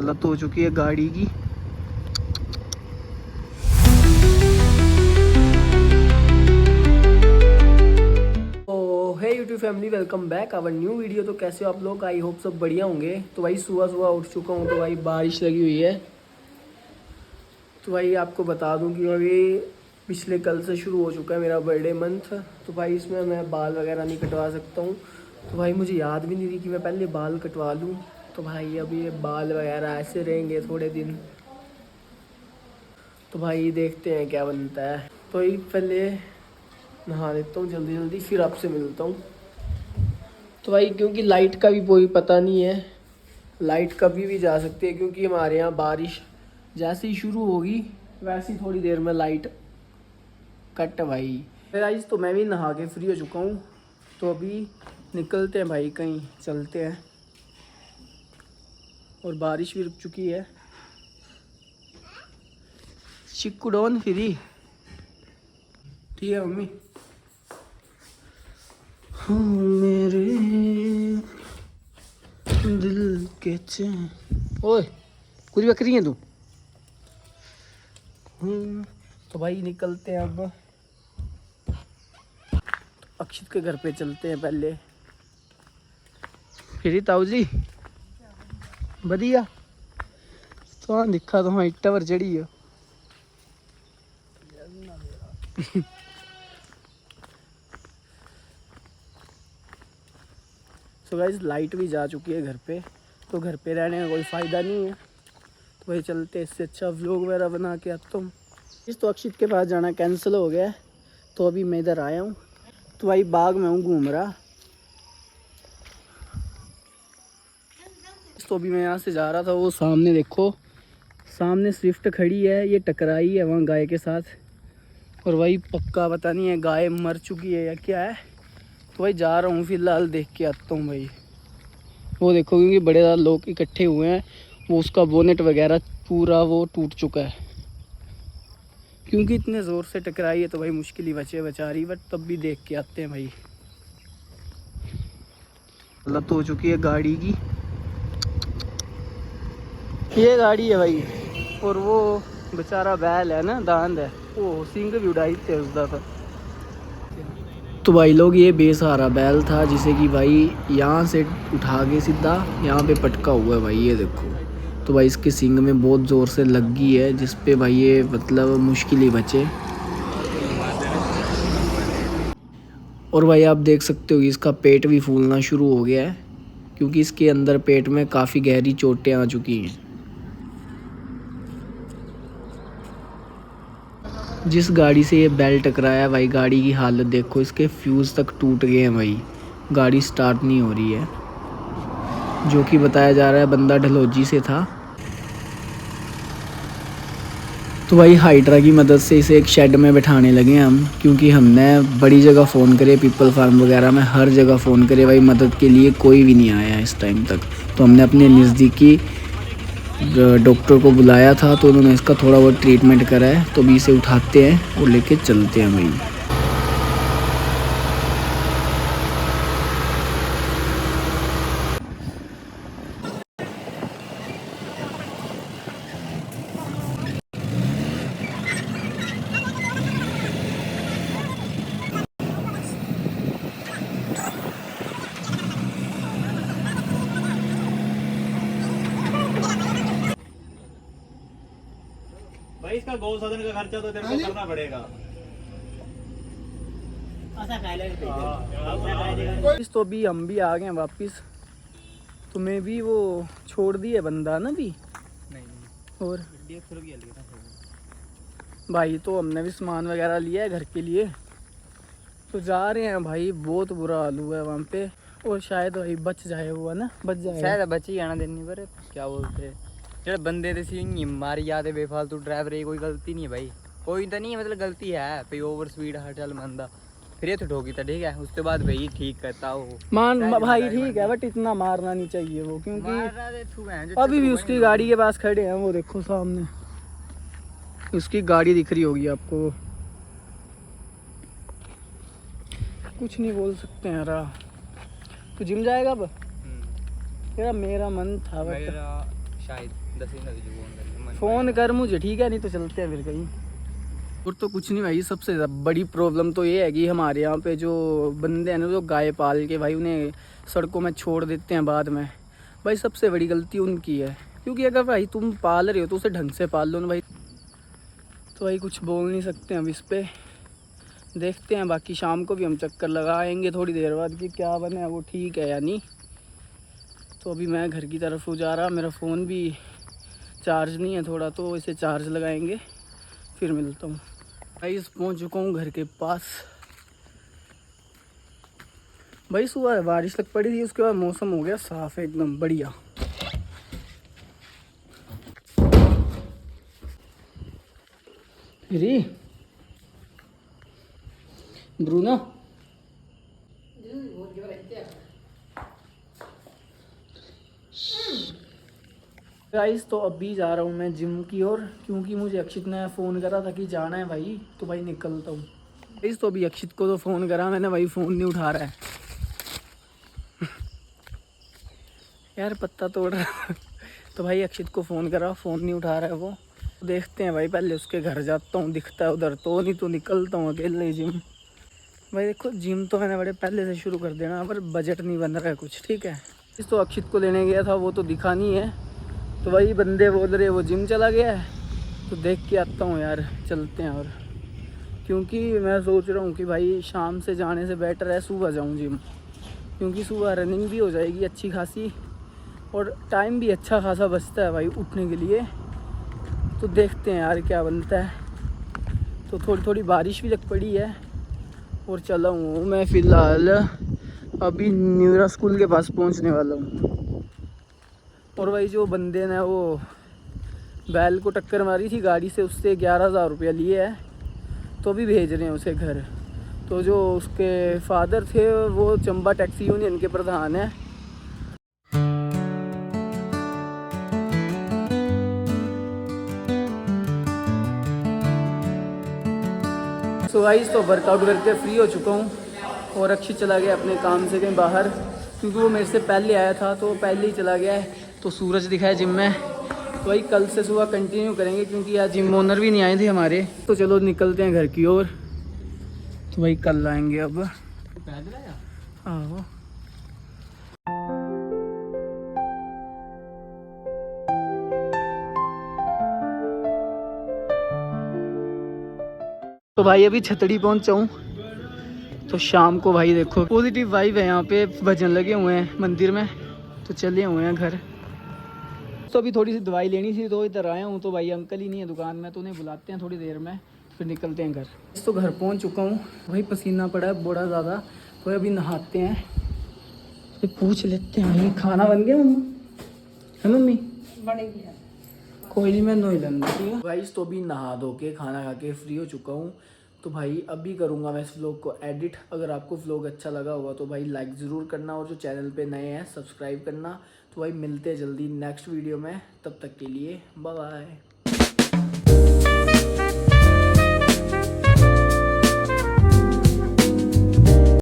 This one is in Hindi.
हालत हो चुकी है गाड़ी की। तो hey YouTube family, welcome back our new video. तो कैसे हो आप लोग? आई होप सब बढ़िया होंगे। तो भाई सुबह सुबह उठ चुका हूँ, तो भाई बारिश लगी हुई है। तो भाई आपको बता दूं कि अभी पिछले कल से शुरू हो चुका है मेरा बर्थडे मंथ। तो भाई इसमें मैं बाल वगैरह नहीं कटवा सकता हूँ। तो भाई मुझे याद भी नहीं रही कि मैं पहले बाल कटवा लूँ। तो भाई अभी ये बाल वगैरह ऐसे रहेंगे थोड़े दिन। तो भाई देखते हैं क्या बनता है। तो ही पहले नहा लेता हूँ जल्दी जल्दी, फिर आपसे मिलता हूँ। तो भाई क्योंकि लाइट का भी कोई पता नहीं है, लाइट कभी भी जा सकती है, क्योंकि हमारे यहाँ बारिश जैसे ही शुरू होगी वैसे ही थोड़ी देर में लाइट कट। भाई गाइस तो मैं भी नहा के फ्री हो चुका हूँ। तो अभी निकलते हैं भाई, कहीं चलते हैं। और बारिश भी रुक चुकी है। चिक्कू डॉन फ्री, ठीक है मम्मी। हाँ मेरे दिल के चैन। ओए कुछ बकरी है तू। तो भाई निकलते हैं अब। अक्षित के घर पे चलते हैं पहले। फिर ताऊ जी बढ़िया। तो हाँ दिखा तो हाँ इट्टा पर चढ़ी है। तो गाइस लाइट भी जा चुकी है घर पे। तो घर पे रहने का कोई फ़ायदा नहीं है। तो भाई चलते, इससे अच्छा व्लॉग वगैरह बना के आता हूँ। तो अक्षित के पास जाना कैंसिल हो गया है। तो अभी मैं इधर आया हूँ। तो भाई बाग में हूँ, घूम रहा। तो अभी मैं यहाँ से जा रहा था, वो सामने देखो, सामने स्विफ्ट खड़ी है, ये टकराई है वहाँ गाय के साथ। और भाई पक्का पता नहीं है गाय मर चुकी है या क्या है। तो भाई जा रहा हूँ फिलहाल, देख के आता हूँ भाई। वो देखो क्योंकि बड़े ज़्यादा लोग इकट्ठे हुए हैं, वो उसका बोनेट वगैरह पूरा वो टूट चुका है, क्योंकि इतने ज़ोर से टकराई है। तो भाई मुश्किल ही बचे बेचारी, बट तब भी देख के आते हैं भाई। हालत हो चुकी है गाड़ी की। ये गाड़ी है भाई, और वो बेचारा बैल है ना, दांद है, वो सिंग भी उड़ाई थे उसका था। तो भाई लोग ये बेसहारा बैल था, जिसे कि भाई यहाँ से उठा के सीधा यहाँ पे पटका हुआ है भाई, ये देखो। तो भाई इसके सिंग में बहुत ज़ोर से लग गई है, जिस पे भाई ये मतलब मुश्किल ही बचे। और भाई आप देख सकते हो कि इसका पेट भी फूलना शुरू हो गया है, क्योंकि इसके अंदर पेट में काफ़ी गहरी चोटें आ चुकी हैं। जिस गाड़ी से ये बैल टकराया भाई, गाड़ी की हालत देखो, इसके फ्यूज़ तक टूट गए हैं भाई। गाड़ी स्टार्ट नहीं हो रही है, जो कि बताया जा रहा है बंदा ढलौजी से था। तो भाई हाइड्रा की मदद से इसे एक शेड में बैठाने लगे हम, क्योंकि हमने बड़ी जगह फ़ोन करे, पीपल फार्म वगैरह में हर जगह फ़ोन करे भाई, मदद के लिए कोई भी नहीं आया इस टाइम तक। तो हमने अपने नज़दीकी डॉक्टर को बुलाया था, तो उन्होंने इसका थोड़ा बहुत ट्रीटमेंट करा है। तो अभी इसे उठाते हैं और लेके चलते हैं भाई। भाई इसका गौसदन का खर्चा तो तेरे को करना पड़ेगा। तो अभी हम भी आ गए हैं वापस। तुम्हें भी वो छोड़ दिए बंदा ना भी नहीं। और भाई तो हमने भी सामान वगैरह लिया है घर के लिए, तो जा रहे हैं भाई। बहुत बुरा हाल हुआ है वहाँ पे। और शायद भाई बच जाए, हुआ ना, बच जाए शायद बची आना देनी पर क्या बोलते ਜਿਹੜੇ ਬੰਦੇ ਦੇ ਸੀ ਮਾਰੀ ਜਾते बेफालतू ड्राइवर की कोई गलती नहीं है भाई, कोई तो नहीं है, मतलब गलती है भाई, ओवर स्पीड हर चल मंदा फिर ये तो ठोकी था, ठीक है, उसके बाद भाई ठीक करता हो मान भाई ठीक है, बट इतना मारना नहीं चाहिए वो, क्योंकि अभी भी उसकी गाड़ी के पास खड़े हैं, वो देखो सामने उसकी गाड़ी दिख रही होगी आपको। कुछ नहीं बोल सकते हैं यार। तो जिम जाएगा अब? तेरा मेरा मन था, मेरा शायद दसेगा कि जो फोन करके फ़ोन कर मुझे, ठीक है, नहीं तो चलते हैं फिर कहीं। और तो कुछ नहीं भाई, सबसे बड़ी प्रॉब्लम तो ये है कि हमारे यहाँ पे जो बंदे हैं ना, जो गाय पाल के भाई उन्हें सड़कों में छोड़ देते हैं बाद में, भाई सबसे बड़ी गलती उनकी है। क्योंकि अगर भाई तुम पाल रहे हो तो उसे ढंग से पाल लो ना भाई। तो भाई कुछ बोल नहीं सकते हैं अब इस पर, देखते हैं। बाकी शाम को भी हम चक्कर लगाएंगे थोड़ी देर बाद कि क्या बने वो ठीक है या नहीं। तो अभी मैं घर की तरफ हो जा रहा, मेरा फ़ोन भी चार्ज नहीं है थोड़ा, तो इसे चार्ज लगाएंगे फिर मिलता हूँ। भाई पहुँच चुका हूँ घर के पास। भाई सुबह बारिश लग पड़ी थी, उसके बाद मौसम हो गया साफ है एकदम बढ़िया। री ब्रूना गाइस, तो अभी जा रहा हूँ मैं जिम की ओर, क्योंकि मुझे अक्षित ने फ़ोन करा था कि जाना है भाई, तो भाई निकलता हूँ। गाइस तो अभी अक्षित को तो फ़ोन करा मैंने, भाई फ़ोन नहीं उठा रहा है यार पत्ता तोड़ रहा तो भाई अक्षित को फ़ोन करा, फ़ोन नहीं उठा रहा है वो। देखते हैं भाई, पहले उसके घर जाता हूँ, दिखता है उधर तो, नहीं तो निकलता हूँ अकेले जिम। भाई देखो जिम तो मैंने बड़े पहले से शुरू कर देना, पर बजट नहीं बन रहा है कुछ, ठीक है। इस तो अक्षित को लेने गया था, वो तो दिखा नहीं है, तो भाई बंदे बोल रहे वो जिम चला गया है, तो देख के आता हूँ यार, चलते हैं। और क्योंकि मैं सोच रहा हूँ कि भाई शाम से जाने से बेटर है सुबह जाऊँ जिम, क्योंकि सुबह रनिंग भी हो जाएगी अच्छी खासी और टाइम भी अच्छा खासा बचता है भाई उठने के लिए। तो देखते हैं यार क्या बनता है। तो थोड़ी थोड़ी बारिश भी लग पड़ी है और चला हूँ मैं फ़िलहाल अभी न्यूरा स्कूल के पास पहुँचने वाला हूँ। और भाई जो बंदे ने वो बैल को टक्कर मारी थी गाड़ी से, उससे 11,000 रुपया लिए है, तो अभी भेज रहे हैं उसे घर। तो जो उसके फादर थे वो चंबा टैक्सी यूनियन के प्रधान हैं। सो गाइस तो वर्कआउट करके फ्री हो चुका हूँ और अक्षित चला गया अपने काम से कहीं बाहर, क्योंकि वो मेरे से पहले आया था तो पहले ही चला गया है। तो सूरज दिखा है जिम में, तो भाई कल से सुबह कंटिन्यू करेंगे, क्योंकि आज जिम ओनर भी नहीं आए थे हमारे। तो चलो निकलते हैं घर की ओर। तो भाई कल आएंगे अब। आहो तो भाई अभी छतड़ी पहुंचा हूँ। तो शाम को भाई देखो पॉजिटिव वाइब है यहाँ पे, भजन लगे हुए हैं मंदिर में, तो चले हुए हैं घर। तो अभी थोड़ी सी दवाई लेनी थी तो इधर आया हूँ, तो भाई अंकल ही नहीं है दुकान में, तो उन्हें बुलाते हैं थोड़ी देर में, फिर निकलते हैं घर। तो घर पहुँच चुका हूँ भाई, पसीना पड़ा है बड़ा ज़्यादा, तो अभी नहाते हैं। तो पूछ लेते हैं भाई खाना बन गया मम्मा, है मम्मी? बनेगी कोई नहीं, मैं नोई लूँगा ठीक है भाई। तो अभी नहा धो के खाना खा के फ्री हो चुका हूँ। तो भाई अभी करूँगा मैं इस व्लॉग को एडिट। अगर आपको व्लॉग अच्छा लगा होगा तो भाई लाइक ज़रूर करना, और जो चैनल पे नए हैं सब्सक्राइब करना। तो भाई मिलते हैं जल्दी नेक्स्ट वीडियो में, तब तक के लिए बाय बाय।